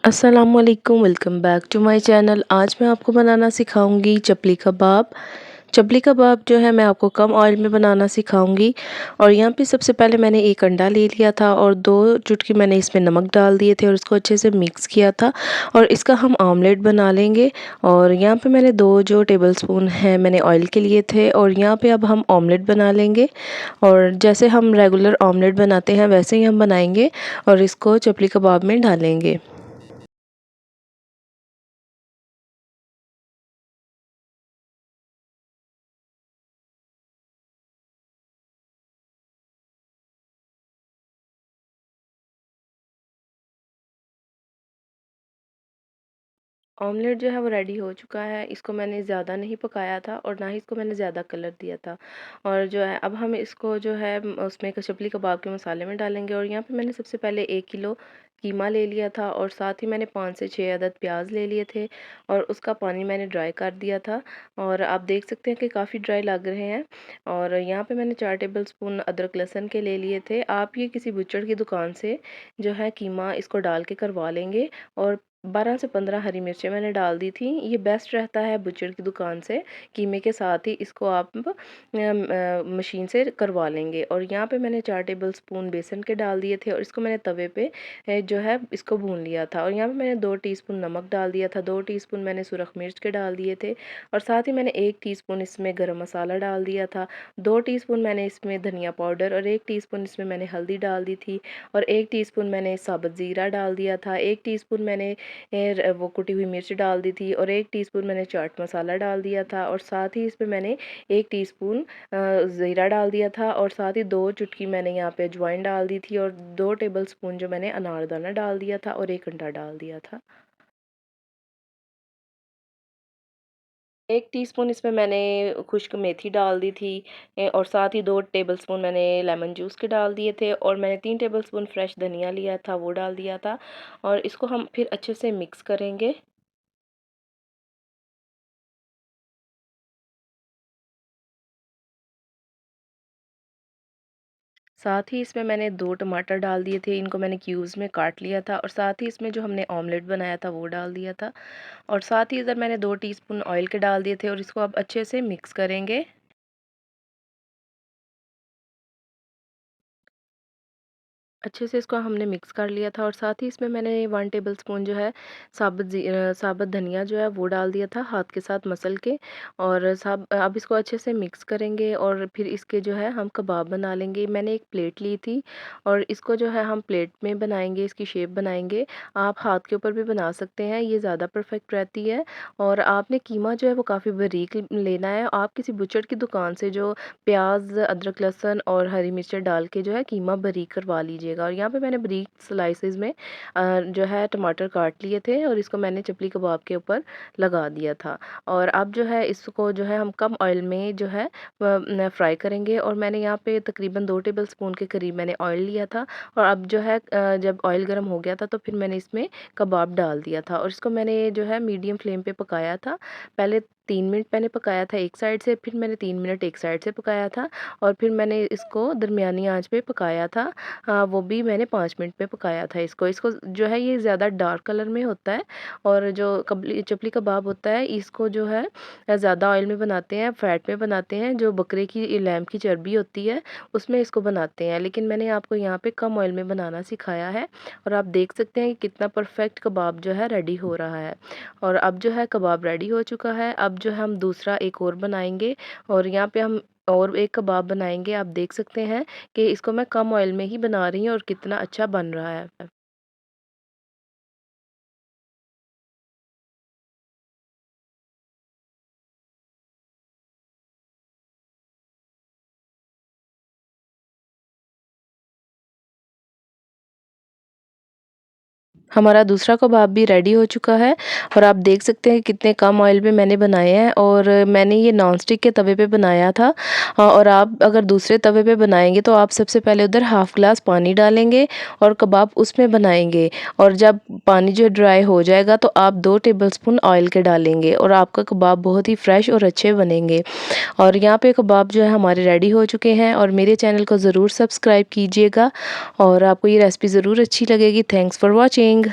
अस्सलामुअलैकुम, welcome back to my channel. आज मैं आपको बनाना सिखाऊंगी चपली कबाब। चपली कबाब जो है मैं आपको कम ऑयल में बनाना सिखाऊंगी। और यहाँ पे सबसे पहले मैंने एक अंडा ले लिया था और 2 चुटकी मैंने इसमें नमक डाल दिए थे और इसको अच्छे से मिक्स किया था और इसका हम ऑमलेट बना लेंगे। और यहाँ पे मैंने 2 टेबलस्पून हैं मैंने ऑयल के लिए थे और यहाँ पे अब हम ऑमलेट बना लेंगे। और जैसे हम रेगुलर ऑमलेट बनाते हैं वैसे ही हम बनाएंगे और इसको चपली कबाब में डालेंगे। ऑमलेट जो है वो रेडी हो चुका है। इसको मैंने ज़्यादा नहीं पकाया था और ना ही इसको मैंने ज़्यादा कलर दिया था। और जो है अब हम इसको जो है उसमें चपली कबाब के मसाले में डालेंगे। और यहाँ पे मैंने सबसे पहले 1 किलो कीमा ले लिया था और साथ ही मैंने 5 से 6 अदद प्याज ले लिए थे और उसका पानी मैंने ड्राई कर दिया था। और आप देख सकते हैं कि काफ़ी ड्राई लग रहे हैं। और यहाँ पे मैंने 4 टेबलस्पून अदरक लहसुन के ले लिए थे। आप ये किसी बुच्चड़ की दुकान से जो है कीमा इसको डाल के करवा लेंगे। और 12 से 15 हरी मिर्चें मैंने डाल दी थी। ये बेस्ट रहता है बुचड़ की दुकान से। कीमे के साथ ही इसको आप मशीन से करवा लेंगे। और यहाँ पे मैंने 4 टेबलस्पून बेसन के डाल दिए थे और इसको मैंने तवे पे जो है इसको भून लिया था। और यहाँ पे मैंने 2 टीस्पून नमक डाल दिया था, 2 टीस्पून मैंने सुरख मिर्च के डाल दिए थे और साथ ही मैंने 1 टीस्पून इसमें गरम मसाला डाल दिया था। 2 टीस्पून मैंने इसमें धनिया पाउडर और 1 टीस्पून इसमें मैंने हल्दी डाल दी थी। और 1 टीस्पून मैंने साबुत ज़ीरा डाल दिया था। 1 टीस्पून मैंने वो कुटी हुई मिर्च डाल दी थी और 1 टीस्पून मैंने चाट मसाला डाल दिया था। और साथ ही इसमें मैंने 1 टीस्पून ज़ीरा डाल दिया था और साथ ही 2 चुटकी मैंने यहाँ पे अजवाइन डाल दी थी और 2 टेबलस्पून जो मैंने अनारदाना डाल दिया था और एक अंडा डाल दिया था। 1 टीस्पून इसमें मैंने खुश्क मेथी डाल दी थी। और साथ ही 2 टेबलस्पून मैंने लेमन जूस के डाल दिए थे और मैंने 3 टेबलस्पून फ्रेश धनिया लिया था वो डाल दिया था। और इसको हम फिर अच्छे से मिक्स करेंगे। साथ ही इसमें मैंने 2 टमाटर डाल दिए थे, इनको मैंने क्यूब्स में काट लिया था। और साथ ही इसमें जो हमने ऑमलेट बनाया था वो डाल दिया था। और साथ ही इधर मैंने 2 टीस्पून ऑयल के डाल दिए थे और इसको अब अच्छे से मिक्स करेंगे। अच्छे से इसको हमने मिक्स कर लिया था और साथ ही इसमें मैंने 1 टेबलस्पून जो है साबुत धनिया जो है वो डाल दिया था हाथ के साथ मसल के। और सब अब इसको अच्छे से मिक्स करेंगे और फिर इसके जो है हम कबाब बना लेंगे। मैंने एक प्लेट ली थी और इसको जो है हम प्लेट में बनाएंगे, इसकी शेप बनाएंगे। आप हाथ के ऊपर भी बना सकते हैं, ये ज़्यादा परफेक्ट रहती है। और आपने कीमा जो है वो काफ़ी बारीक लेना है। आप किसी बुचड़ की दुकान से जो प्याज, अदरक, लहसुन और हरी मिर्चें डाल के जो है कीमा बारीक करवा लीजिएगा। और यहाँ पे मैंने बारीक स्लाइसेस में जो है टमाटर काट लिए थे और इसको मैंने चपली कबाब के ऊपर लगा दिया था। और अब जो है इसको जो है हम कम ऑयल में जो है फ्राई करेंगे। और मैंने यहाँ पे तकरीबन 2 टेबलस्पून के करीब मैंने ऑयल लिया था। और अब जो है जब ऑयल गर्म हो गया था तो फिर मैंने इसमें कबाब डाल दिया था और इसको मैंने जो है मीडियम फ्लेम पे पकाया था। पहले 3 मिनट मैंने पकाया था एक साइड से, फिर मैंने 3 मिनट एक साइड से पकाया था और फिर मैंने इसको दरमियानी आंच पे पकाया था। वो भी मैंने 5 मिनट पे पकाया था इसको जो है ये ज़्यादा डार्क कलर में होता है। और जो कबली चपली कबाब होता है इसको जो है ज़्यादा ऑयल में बनाते हैं, फैट में बनाते हैं। जो बकरे की लैम्प की चर्बी होती है उसमें इसको बनाते हैं, लेकिन मैंने आपको यहाँ पे कम ऑयल में बनाना सिखाया है। और आप देख सकते हैं कि कितना परफेक्ट कबाब जो है रेडी हो रहा है। और अब जो है कबाब रेडी हो चुका है। अब जो है हम दूसरा एक और बनाएंगे और यहाँ पे हम और एक कबाब बनाएंगे। आप देख सकते हैं कि इसको मैं कम ऑयल में ही बना रही हूँ और कितना अच्छा बन रहा है। हमारा दूसरा कबाब भी रेडी हो चुका है और आप देख सकते हैं कितने कम ऑयल में मैंने बनाए हैं। और मैंने ये नॉन स्टिक के तवे पे बनाया था। और आप अगर दूसरे तवे पे बनाएंगे तो आप सबसे पहले उधर हाफ़ ग्लास पानी डालेंगे और कबाब उसमें बनाएंगे। और जब पानी जो ड्राई हो जाएगा तो आप 2 टेबलस्पून ऑयल के डालेंगे और आपका कबाब बहुत ही फ्रेश और अच्छे बनेंगे। और यहाँ पे कबाब जो है हमारे रेडी हो चुके हैं और मेरे चैनल को ज़रूर सब्सक्राइब कीजिएगा और आपको ये रेसिपी ज़रूर अच्छी लगेगी। Thanks for watching.